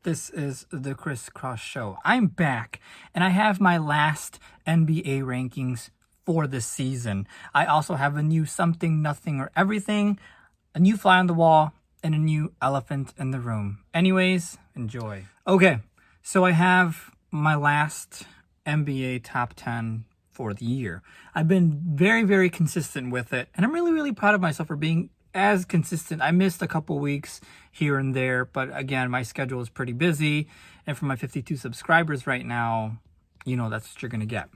This is the Chris Cross Show. I'm back, and I have my last NBA rankings for this season. I also have a new something, nothing, or everything, a new fly on the wall, and a new elephant in the room. Anyways, enjoy. Okay, so I have my last NBA top 10 for the year. I've been very, very consistent with it, and I'm really, really proud of myself for being as consistent. I missed a couple weeks here and there, but again, my schedule is pretty busy, and for my 52 subscribers right now, that's what you're gonna get.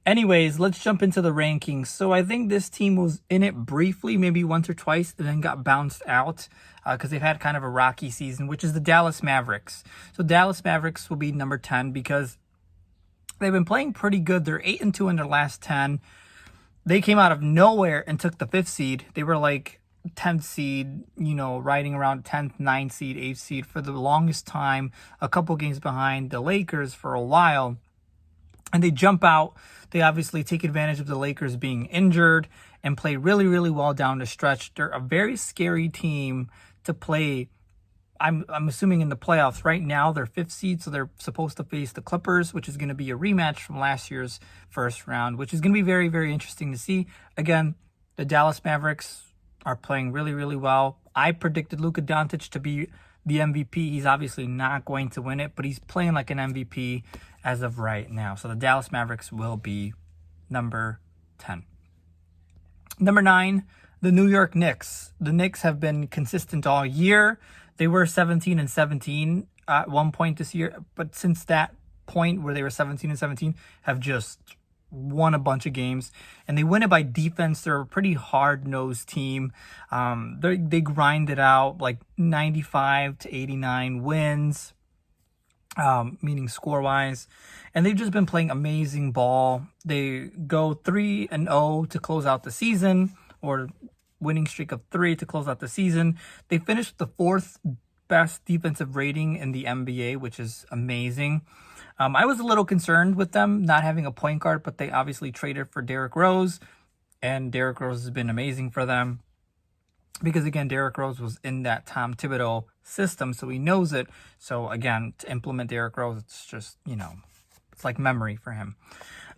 Anyways, let's jump into the rankings. So I think this team was in it briefly, maybe once or twice, and then got bounced out because they've had kind of a rocky season, which is the Dallas Mavericks. So Dallas Mavericks will be number 10 because they've been playing pretty good. They're 8-2 in their last 10. They came out of nowhere and took the 5th seed. They were like 10th seed, riding around 10th, 9th seed, 8th seed for the longest time, a couple games behind the Lakers for a while. And they jump out. They obviously take advantage of the Lakers being injured and play really, really well down the stretch. They're a very scary team to play. I'm assuming in the playoffs right now, they're 5th seed, so they're supposed to face the Clippers, which is going to be a rematch from last year's first round, which is going to be very, very interesting to see. Again, the Dallas Mavericks are playing really, really well. I predicted Luka Doncic to be the MVP. He's obviously not going to win it, but he's playing like an MVP as of right now. So the Dallas Mavericks will be number 10. Number 9, the New York Knicks. The Knicks have been consistent all year. They were 17-17 at one point this year, but since that point where they were 17-17, have just won a bunch of games, and they win it by defense. They're a pretty hard-nosed team. They grind it out like 95-89 wins, meaning score-wise, and they've just been playing amazing ball. They go 3-0 to close out the season, or winning streak of 3 to close out the season. They finished the 4th best defensive rating in the NBA, which is amazing. I was a little concerned with them not having a point guard, but they obviously traded for Derrick Rose, and Derrick Rose has been amazing for them because, again, Derrick Rose was in that Tom Thibodeau system, so he knows it. So, again, to implement Derrick Rose, it's just, it's like memory for him.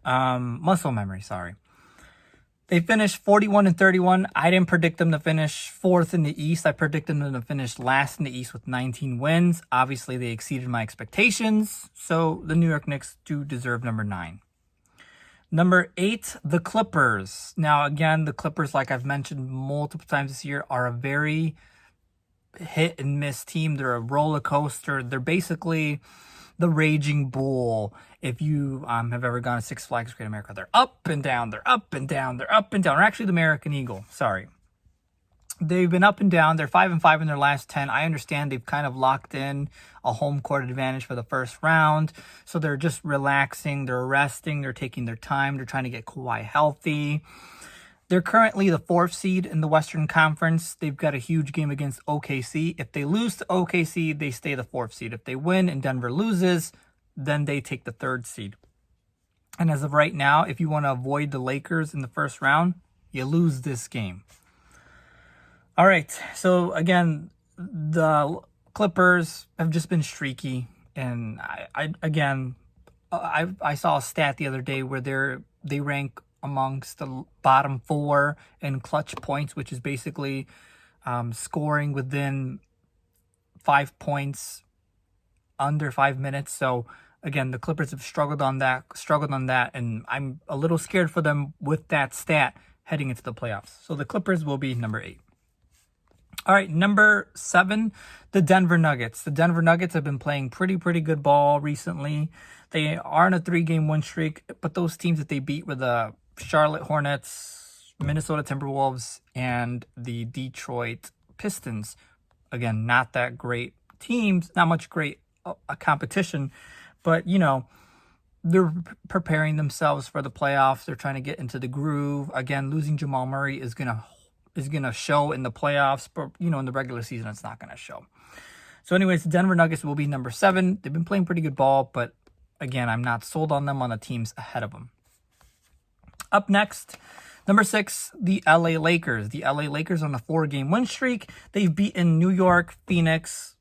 Muscle memory, sorry. They finished 41-31. I didn't predict them to finish 4th in the East. I predicted them to finish last in the East with 19 wins. Obviously, they exceeded my expectations. So the New York Knicks do deserve number 9. Number 8, the Clippers. Now, again, the Clippers, like I've mentioned multiple times this year, are a very hit and miss team. They're a roller coaster. They're basically the Raging Bull. If you have ever gone to Six Flags Great America, they're up and down, they're up and down, they're up and down. Or actually the American Eagle, sorry. They've been up and down. They're 5-5 in their last 10. I understand they've kind of locked in a home court advantage for the first round. So they're just relaxing, they're resting, they're taking their time, they're trying to get Kawhi healthy. They're currently the 4th seed in the Western Conference. They've got a huge game against OKC. If they lose to OKC, they stay the 4th seed. If they win and Denver loses, then they take the 3rd seed. And as of right now, if you want to avoid the Lakers in the first round, you lose this game. All right. So, again, the Clippers have just been streaky. And I saw a stat the other day where they rank amongst the bottom 4 in clutch points, which is basically scoring within 5 points under 5 minutes. So again, the Clippers have struggled on that, and I'm a little scared for them with that stat heading into the playoffs. So the Clippers will be number 8. All right, number 7, the Denver Nuggets. The Denver Nuggets have been playing pretty good ball recently. They are on a 3-game win streak, but those teams that they beat were the Charlotte Hornets, Minnesota Timberwolves, and the Detroit Pistons. Again, not that great teams, not much great competition, but, they're preparing themselves for the playoffs. They're trying to get into the groove. Again, losing Jamal Murray is gonna show in the playoffs, but, in the regular season, it's not going to show. So anyways, the Denver Nuggets will be number 7. They've been playing pretty good ball, but again, I'm not sold on them on the teams ahead of them. Up next, number 6, the LA Lakers. The LA Lakers on a 4-game win streak. They've beaten New York, Phoenix,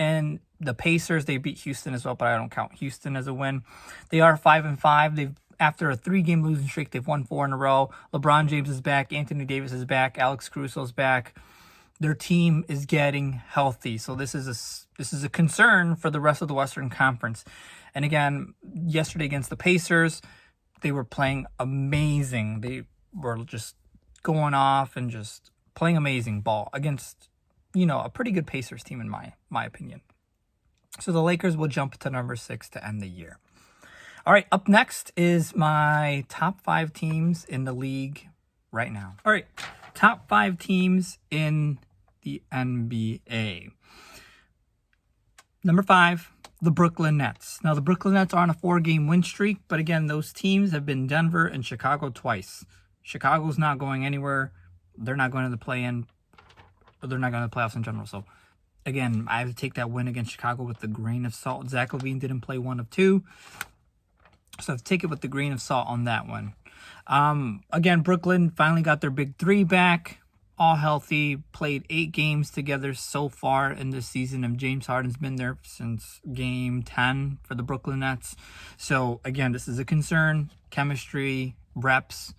And the Pacers, they beat Houston as well, but I don't count Houston as a win. They are 5-5. They've After a 3-game losing streak, they've won 4 in a row. LeBron James is back. Anthony Davis is back. Alex Caruso is back. Their team is getting healthy. So this is a concern for the rest of the Western Conference. And again, yesterday against the Pacers, they were playing amazing. They were just going off and just playing amazing ball against, a pretty good Pacers team in my opinion. So the Lakers will jump to number 6 to end the year. All right, up next is my top 5 teams in the league right now. All right, top 5 teams in the NBA. Number 5, the Brooklyn Nets. Now, the Brooklyn Nets are on a 4-game win streak, but again, those teams have been Denver and Chicago twice. Chicago's not going anywhere. They're not going to the play-in. They're not going to the playoffs in general. So, again, I have to take that win against Chicago with a grain of salt. Zach LaVine didn't play 1 of 2. So I have to take it with a grain of salt on that one. Again, Brooklyn finally got their big 3 back. All healthy. Played 8 games together so far in this season. And James Harden's been there since game 10 for the Brooklyn Nets. So, again, this is a concern. Chemistry, reps.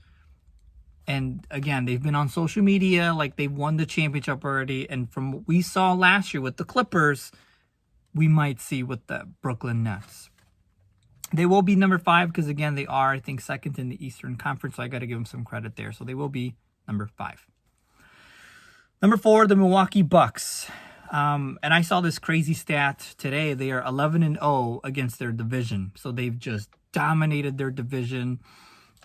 And, again, they've been on social media like they've won the championship already. And from what we saw last year with the Clippers, we might see with the Brooklyn Nets. They will be number 5 because, again, they are, I think, second in the Eastern Conference. So I got to give them some credit there. So they will be number 5. Number 4, the Milwaukee Bucks. And I saw this crazy stat today. They are 11-0 against their division. So they've just dominated their division.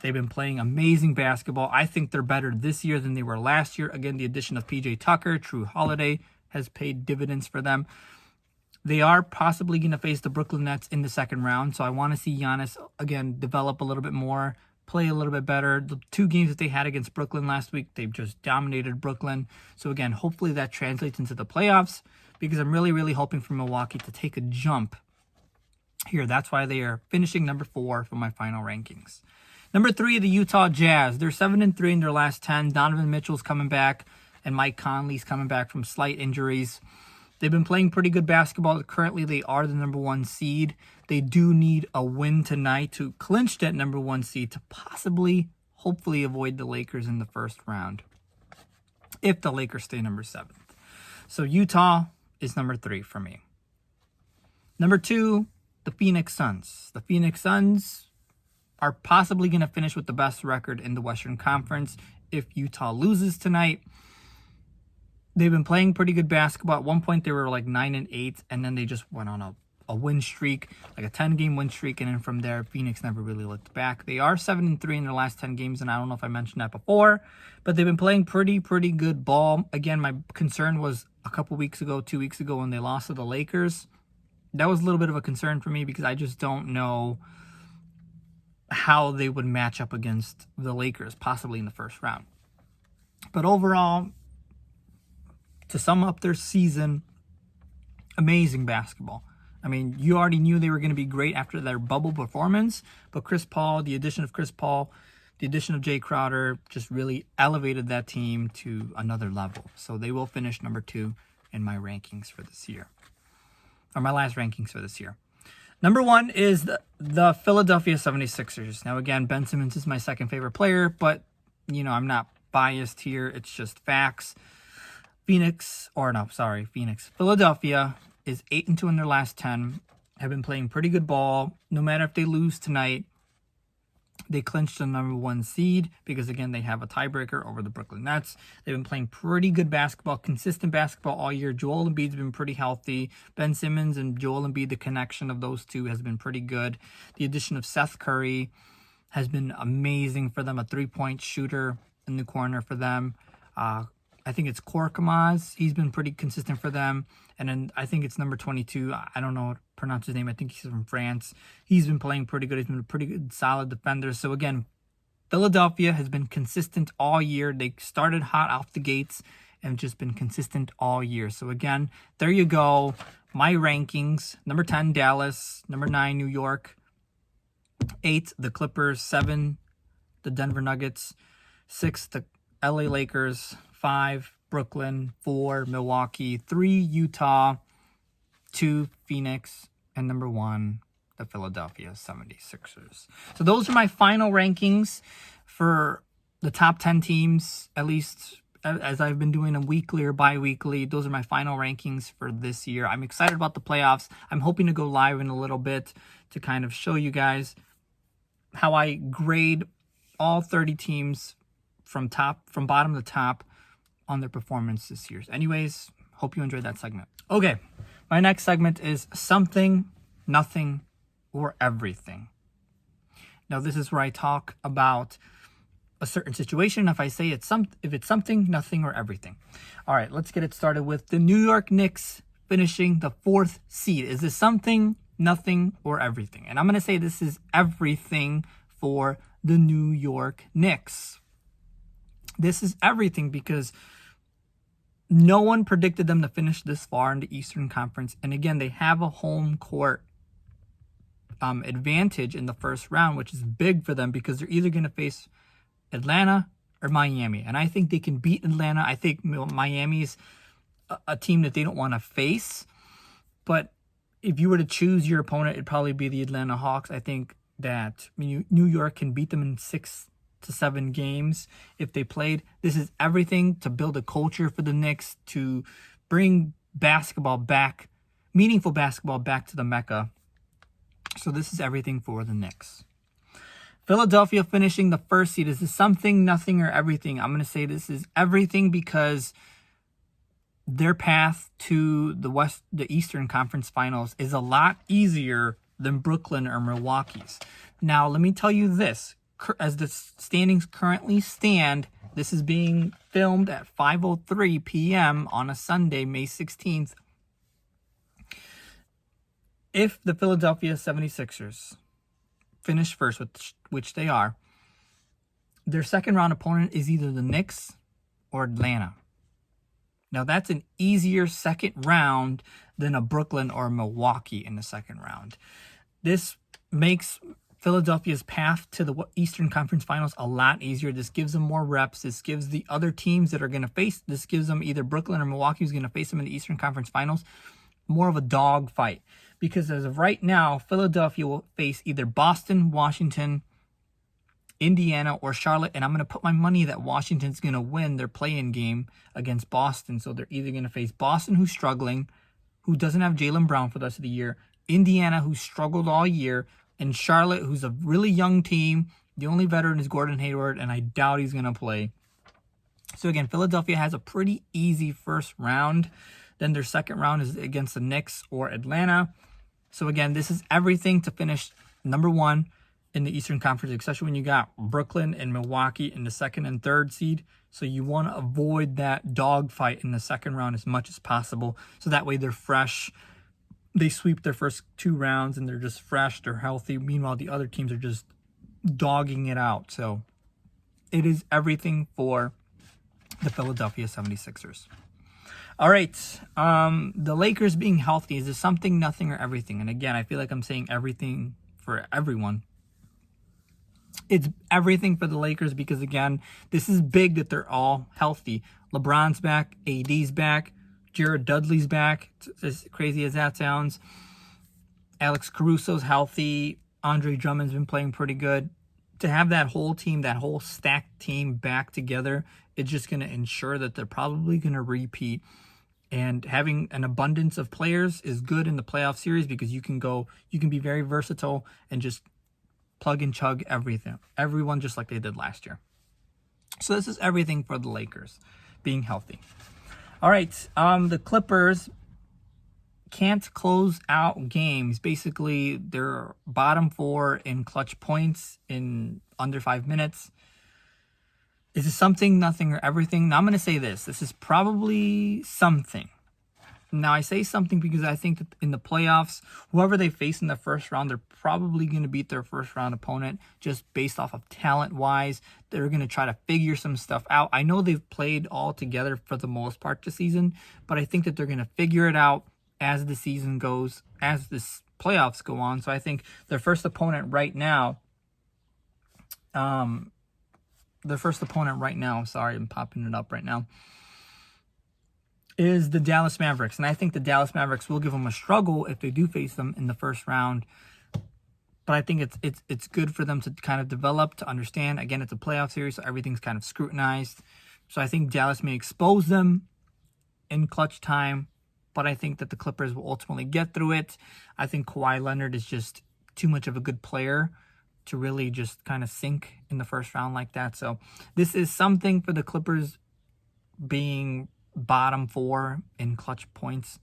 They've been playing amazing basketball. I think they're better this year than they were last year. Again, the addition of PJ Tucker, True Holiday has paid dividends for them. They are possibly going to face the Brooklyn Nets in the second round. So I want to see Giannis, again, develop a little bit more, play a little bit better. The 2 games that they had against Brooklyn last week, they've just dominated Brooklyn. So again, hopefully that translates into the playoffs because I'm really, really hoping for Milwaukee to take a jump here. That's why they are finishing number 4 for my final rankings. Number 3, the Utah Jazz. They're 7-3 in their last 10. Donovan Mitchell's coming back and Mike Conley's coming back from slight injuries. They've been playing pretty good basketball. Currently, they are the number 1 seed. They do need a win tonight to clinch that number 1 seed to possibly, hopefully, avoid the Lakers in the first round if the Lakers stay number 7th. So Utah is number 3 for me. Number 2, the Phoenix Suns. The Phoenix Suns are possibly going to finish with the best record in the Western Conference if Utah loses tonight. They've been playing pretty good basketball. At one point, they were like 9-8, and then they just went on a win streak, like a 10-game win streak, and then from there, Phoenix never really looked back. They are 7-3 in their last 10 games, and I don't know if I mentioned that before, but they've been playing pretty good ball. Again, my concern was a couple weeks ago, 2 weeks ago, when they lost to the Lakers. That was a little bit of a concern for me because I just don't know how they would match up against the Lakers, possibly in the first round. But overall, to sum up their season, amazing basketball. I mean, you already knew they were going to be great after their bubble performance, but Chris Paul, the addition of Chris Paul, the addition of Jay Crowder just really elevated that team to another level. So they will finish number 2 in my rankings for this year, or my last rankings for this year. Number 1 is the Philadelphia 76ers. Now, again, Ben Simmons is my second favorite player, but, I'm not biased here. It's just facts. Philadelphia is 8-2 in their last 10, have been playing pretty good ball. No matter if they lose tonight, they clinched the number 1 seed because, again, they have a tiebreaker over the Brooklyn Nets. They've been playing pretty good basketball, consistent basketball all year. Joel Embiid's been pretty healthy. Ben Simmons and Joel Embiid, the connection of those two has been pretty good. The addition of Seth Curry has been amazing for them, a 3-point shooter in the corner for them. I think it's Korkmaz. He's been pretty consistent for them. And then I think it's number 22. I don't know how to pronounce his name. I think he's from France. He's been playing pretty good. He's been a pretty good, solid defender. So, again, Philadelphia has been consistent all year. They started hot off the gates and just been consistent all year. So, again, there you go. My rankings. Number 10, Dallas. Number 9, New York. 8, the Clippers. 7, the Denver Nuggets. 6, the LA Lakers. 5, Brooklyn. 4, Milwaukee. 3, Utah. 2, Phoenix, and number 1, the Philadelphia 76ers. So those are my final rankings for the top 10 teams, at least as I've been doing them weekly or bi-weekly. Those are my final rankings for this year. I'm excited about the playoffs. I'm hoping to go live in a little bit to kind of show you guys how I grade all 30 teams from bottom to top on their performance this year. Anyways, hope you enjoyed that segment. Okay, my next segment is something, nothing, or everything. Now, this is where I talk about a certain situation. If I say if it's something, nothing, or everything. All right, let's get it started with the New York Knicks finishing the 4th seed. Is this something, nothing, or everything? And I'm going to say this is everything for the New York Knicks. This is everything because no one predicted them to finish this far in the Eastern Conference. And again, they have a home court advantage in the first round, which is big for them because they're either going to face Atlanta or Miami. And I think they can beat Atlanta. I think Miami's a team that they don't want to face. But if you were to choose your opponent, it'd probably be the Atlanta Hawks. I think that New York can beat them in 6 to 7 games if they played. This is everything to build a culture for the Knicks, to bring basketball back, meaningful basketball back to the Mecca. So this is everything for the Knicks. Philadelphia finishing the 1st seed. Is this something, nothing, or everything? I'm going to say this is everything because their path to the Eastern Conference Finals is a lot easier than Brooklyn or Milwaukee's. Now, let me tell you this. As the standings currently stand, this is being filmed at 5:03 p.m. on a Sunday, May 16th. If the Philadelphia 76ers finish first, which they are, their second round opponent is either the Knicks or Atlanta. Now, that's an easier second round than a Brooklyn or Milwaukee in the second round. This makes Philadelphia's path to the Eastern Conference Finals a lot easier. This gives them more reps. This gives the other teams that are going to face, this gives them either Brooklyn or Milwaukee who's going to face them in the Eastern Conference Finals, more of a dog fight. Because as of right now, Philadelphia will face either Boston, Washington, Indiana, or Charlotte. And I'm going to put my money that Washington's going to win their play-in game against Boston. So they're either going to face Boston, who's struggling, who doesn't have Jaylen Brown for the rest of the year, Indiana, who's struggled all year, and Charlotte, who's a really young team. The only veteran is Gordon Hayward, and I doubt he's going to play. So again, Philadelphia has a pretty easy first round. Then their second round is against the Knicks or Atlanta. So again, this is everything to finish number 1 in the Eastern Conference, especially when you got Brooklyn and Milwaukee in the 2nd and 3rd seed. So you want to avoid that dogfight in the second round as much as possible. So that way they're fresh. They sweep their first 2 rounds and they're just fresh, they're healthy. Meanwhile, the other teams are just dogging it out. So it is everything for the Philadelphia 76ers. All right, the Lakers being healthy, is this something, nothing, or everything? And again, I feel like I'm saying everything for everyone. It's everything for the Lakers because, again, this is big that they're all healthy. LeBron's back, AD's back, Jared Dudley's back, as crazy as that sounds. Alex Caruso's healthy. Andre Drummond's been playing pretty good. To have that whole team, that whole stacked team back together, it's just going to ensure that they're probably going to repeat. And having an abundance of players is good in the playoff series because you can be very versatile and just plug and chug everyone just like they did last year. So this is everything for the Lakers being healthy. All right, the Clippers can't close out games. Basically, they're bottom 4 in clutch points in under 5 minutes. Is this something, nothing, or everything? Now, I'm going to say this. This is probably something. Now, I say something because I think that in the playoffs, whoever they face in the first round, they're probably going to beat their first round opponent just based off of talent-wise. They're going to try to figure some stuff out. I know they've played all together for the most part this season, but I think that they're going to figure it out as the season goes, as the playoffs go on. So I think their first opponent right now, sorry, I'm popping it up right now. is the Dallas Mavericks. And I think the Dallas Mavericks will give them a struggle if they do face them in the first round. But I think it's good for them to kind of develop, to understand. Again, it's a playoff series, so everything's kind of scrutinized. So I think Dallas may expose them in clutch time, but I think that the Clippers will ultimately get through it. I think Kawhi Leonard is just too much of a good player to really just kind of sink in the first round like that. So this is something for the Clippers being bottom 4 in clutch points,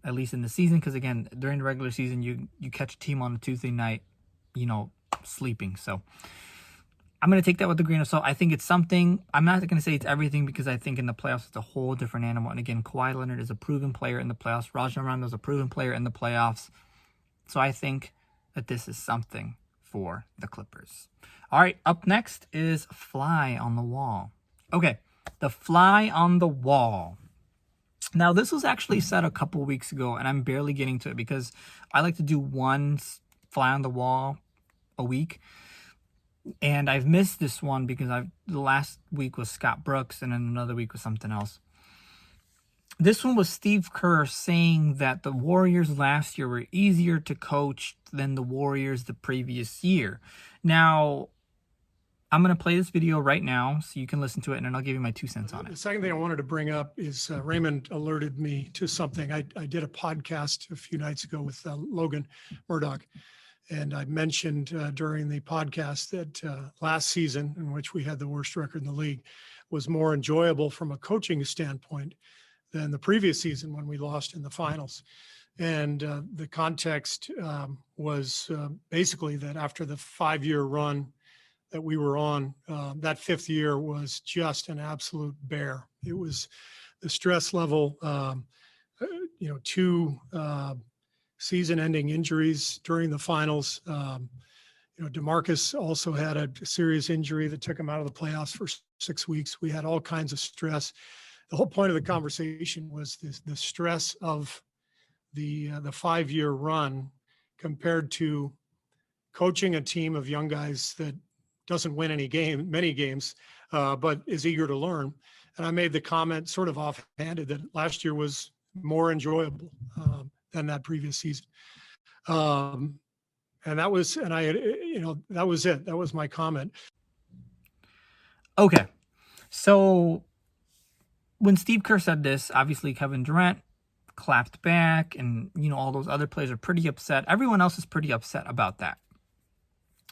at least in the season. Because again, during the regular season, you catch a team on a Tuesday night, sleeping. So I'm going to take that with a grain of salt. I think it's something. I'm not going to say it's everything, because I think in the playoffs, it's a whole different animal. And again, Kawhi Leonard is a proven player in the playoffs. Rajon Rondo is a proven player in the playoffs. So I think that this is something for the Clippers. All right, up next is Fly on the Wall. Okay, the Fly on the Wall. Now, this was actually said a couple weeks ago, and I'm barely getting to it because I like to do one Fly on the Wall a week. And I've missed this one because the last week was Scott Brooks, and then another week was something else. This one was Steve Kerr saying that the Warriors last year were easier to coach than the Warriors the previous year. Now, I'm going to play this video right now so you can listen to it, and then I'll give you my 2 cents on it. The second thing I wanted to bring up is Raymond alerted me to something. I did a podcast a few nights ago with Logan Murdoch, and I mentioned during the podcast that last season, in which we had the worst record in the league, was more enjoyable from a coaching standpoint than the previous season when we lost in the finals. And the context was basically that after the 5-year run that we were on, that 5th year was just an absolute bear. It was the stress level, 2 season-ending injuries during the finals. DeMarcus also had a serious injury that took him out of the playoffs for 6 weeks. We had all kinds of stress. The whole point of the conversation was the stress of the 5-year run compared to coaching a team of young guys that doesn't win many games, but is eager to learn. And I made the comment sort of offhanded that last year was more enjoyable than that previous season. And that was it. That was my comment. Okay. So when Steve Kerr said this, obviously Kevin Durant clapped back, and all those other players are pretty upset. Everyone else is pretty upset about that.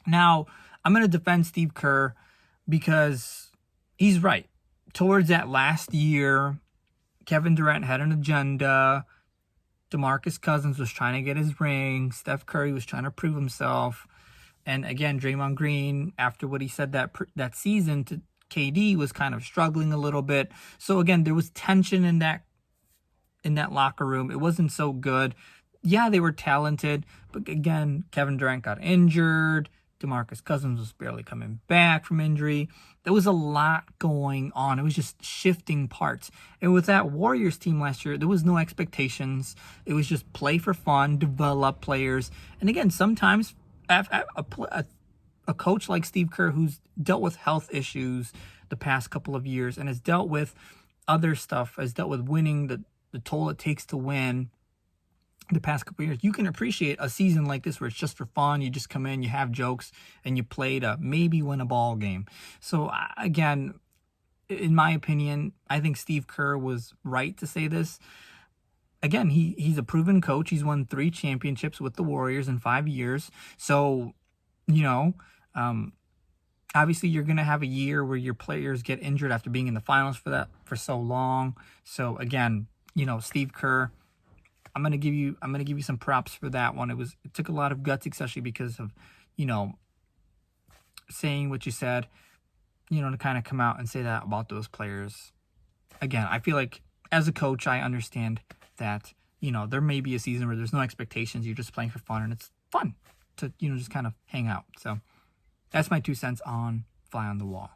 Now, I'm going to defend Steve Kerr because he's right. Towards that last year, Kevin Durant had an agenda. DeMarcus Cousins was trying to get his ring. Steph Curry was trying to prove himself. And again, Draymond Green, after what he said that season to KD, was kind of struggling a little bit. So again, there was tension in that locker room. It wasn't so good. Yeah, they were talented, but again, Kevin Durant got injured. DeMarcus Cousins was barely coming back from injury. There was a lot going on. It was just shifting parts. And with that Warriors team last year, there was no expectations. It was just play for fun, develop players. And again, sometimes a coach like Steve Kerr, who's dealt with health issues the past couple of years and has dealt with other stuff, has dealt with winning, the toll it takes to win the past couple of years, you can appreciate a season like this where it's just for fun. You just come in, you have jokes, and you play to maybe win a ball game. So again, in my opinion, I think Steve Kerr was right to say this. Again, he's a proven coach. He's won 3 championships with the Warriors in 5 years. So, obviously you're going to have a year where your players get injured after being in the finals for so long. So again, Steve Kerr, I'm gonna give you some props for that one. It took a lot of guts, especially because of, saying what you said, to kind of come out and say that about those players. Again, I feel like as a coach, I understand that, there may be a season where there's no expectations. You're just playing for fun, and it's fun to, just kind of hang out. So that's my 2 cents on Fly on the Wall.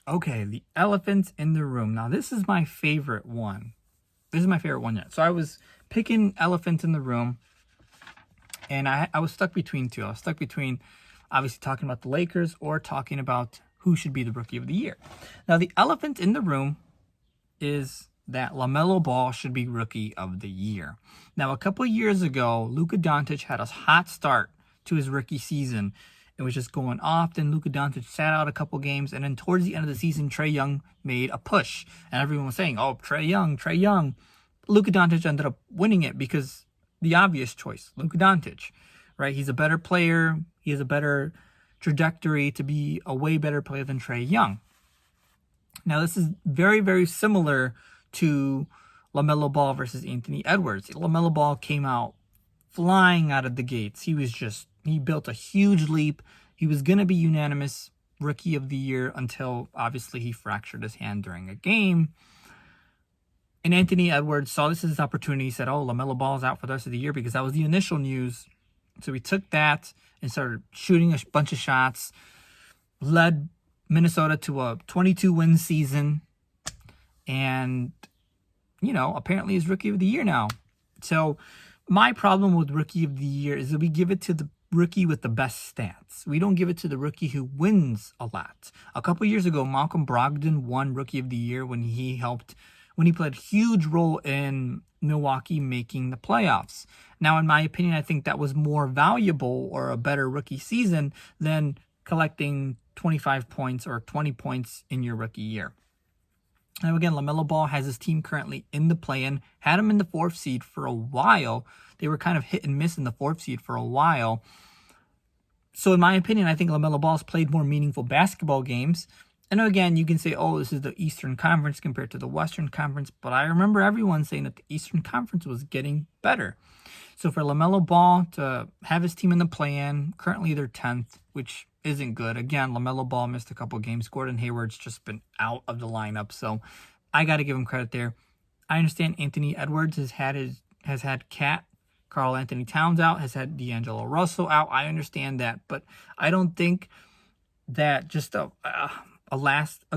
Okay, the elephant in the room. Now, this is my favorite one. This is my favorite one yet. So I was picking elephant in the room, and I was stuck between 2. I was stuck between obviously talking about the Lakers or talking about who should be the rookie of the year. Now, the elephant in the room is that LaMelo Ball should be Rookie of the Year. Now, a couple years ago, Luka Doncic had a hot start to his rookie season. It was just going off. Then Luka Doncic sat out a couple games, and then towards the end of the season, Trae Young made a push, and everyone was saying, "Oh, Trae Young." Luka Doncic ended up winning it because the obvious choice, Luka Doncic, right? He's a better player. He has a better trajectory to be a way better player than Trae Young. Now, this is very, very similar to LaMelo Ball versus Anthony Edwards. LaMelo Ball came out flying out of the gates. He built a huge leap. He was going to be unanimous Rookie of the Year until obviously he fractured his hand during a game. And Anthony Edwards saw this as his opportunity. He said, "Oh, LaMelo Ball is out for the rest of the year," because that was the initial news. So he took that and started shooting a bunch of shots, led Minnesota to a 22-win season, and, apparently he's Rookie of the Year now. So my problem with Rookie of the Year is that we give it to the rookie with the best stats. We don't give it to the rookie who wins a lot. A couple years ago, Malcolm Brogdon won Rookie of the Year when he played a huge role in Milwaukee making the playoffs. Now, in my opinion, I think that was more valuable or a better rookie season than collecting 25 points or 20 points in your rookie year. Now, again, LaMelo Ball has his team currently in the play-in, had him in the 4th seed for a while. They were kind of hit and miss in the 4th seed for a while. So in my opinion, I think LaMelo Ball's played more meaningful basketball games. And again, you can say, "Oh, this is the Eastern Conference compared to the Western Conference." But I remember everyone saying that the Eastern Conference was getting better. So for LaMelo Ball to have his team in the play-in, currently they're 10th, which isn't good. Again, LaMelo Ball missed a couple games. Gordon Hayward's just been out of the lineup, so I got to give him credit there. I understand Anthony Edwards has had Cat, Karl Anthony Towns out, has had D'Angelo Russell out. I understand that, but I don't think that just a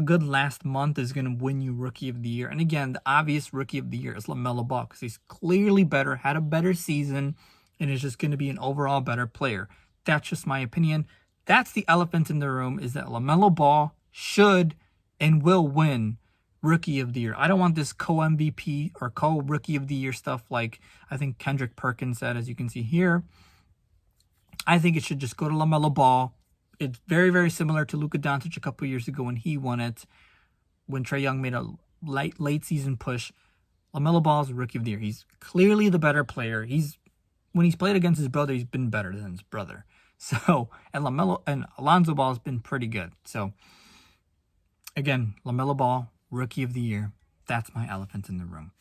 good last month is going to win you Rookie of the Year. And again, the obvious Rookie of the Year is LaMelo Ball because he's clearly better, had a better season, and is just going to be an overall better player. That's just my opinion. That's the elephant in the room, is that LaMelo Ball should and will win Rookie of the Year. I don't want this co-MVP or co-Rookie of the Year stuff like I think Kendrick Perkins said, as you can see here. I think it should just go to LaMelo Ball. It's very, very similar to Luka Doncic a couple years ago when he won it, when Trae Young made a late season push. LaMelo Ball is Rookie of the Year. He's clearly the better player. When he's played against his brother, he's been better than his brother. So, and Alonzo Ball has been pretty good. So, again, LaMelo Ball, Rookie of the Year. That's my elephant in the room.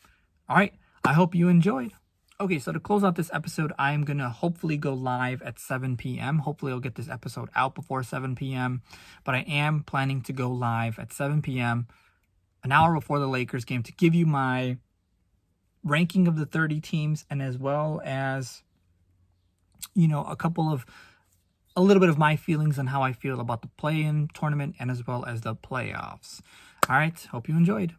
All right, I hope you enjoyed. Okay, so to close out this episode, I am going to hopefully go live at 7 p.m. Hopefully I'll get this episode out before 7 p.m. But I am planning to go live at 7 p.m., an hour before the Lakers game, to give you my ranking of the 30 teams, and as well as, a little bit of my feelings on how I feel about the play-in tournament and as well as the playoffs. All right, hope you enjoyed.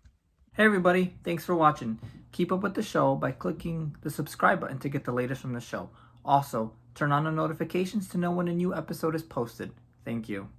Hey everybody, thanks for watching. Keep up with the show by clicking the subscribe button to get the latest from the show. Also, turn on the notifications to know when a new episode is posted. Thank you.